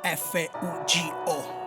Fugo.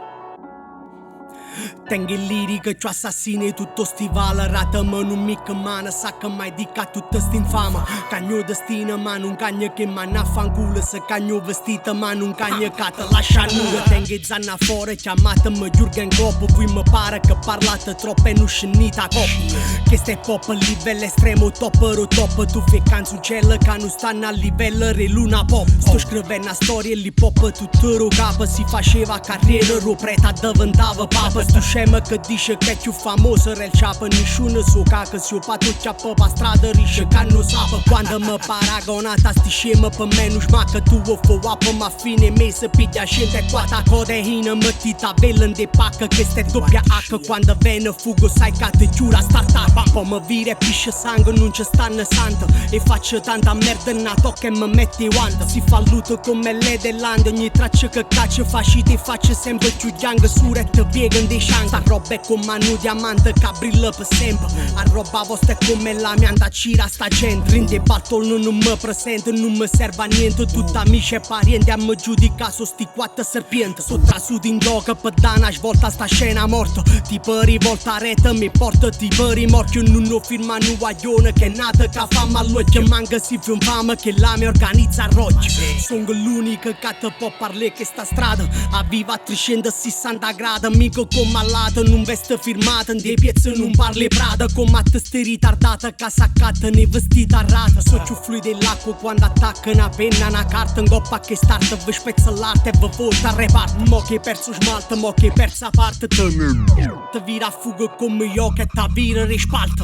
Tengo il lirico, c'ho assassini tutto stivale. Ratami non mica mano, sa che mai dica tutta st'infama. Cagno destino ma non cagno che manna a fanculo. Se cagno vestita ma non cagno che te lascia nulla. Tengo zanna fuori, chiamatemi Jürgen Klopp. Voi mi pare che parlate troppo e non scenita coppa. Che stai pop a livello estremo, top top. Tu fai canzoncelle che non stanno a livello re luna pop. Sto scrivendo una storia l'hip hop tutto ro capo. Si faceva carriera, ro preta diventava papa. Sto scema che dice che è più famoso era il ciapa. Nessuno so che si opato ciappa pa strada risce che non sapă. Quando mi paragonata sti scema per me non smacca. Tu o fă apă ma fine mese piglia scende qua ta code hină. Metti tabella de pacca che ste doppia H. Quando vene Fugo sai che te giura startup. Poi mi vire pisce sangue non ci stanno santo. E faccio tanta merda in nato che mi metti guanta. Si fa luto come le dell'ande. Ogni traccia che caccia fascite e faccio sempre più young. Surette piegano dei shank. Sta roba è come un diamante che brilla per sempre. A roba vostra è come l'amianta cira sta gente. Rinde battle non mi presento, non mi serve a niente. Tutti amici e parenti a me giudica su sti quattro serpienti. Sono trasuto in gioco per dare una svolta a sta scena morta. Tipo rivolta a rete mi porta tipo rimorchio. Non ho firma un guaglione che è nata che fa malocchio. Manca si fi un fame che la mi organizza a roccia. Sono l'unico che te può parlare che sta strada a viva a 360 gradi. Amico con malato non veste firmata. In dei piezze non parli prada. Come a te stai ritardata che saccata ne vestita a rata. So più fluido dell'acqua quando attacca una penna una carta. In goppa che start vi spezza l'arte e vi volta al reparto. Mo che perso smalto, mo che persa parte. Te vira a fuga come io che ta vira rispalta.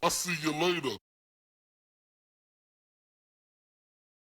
I see you later.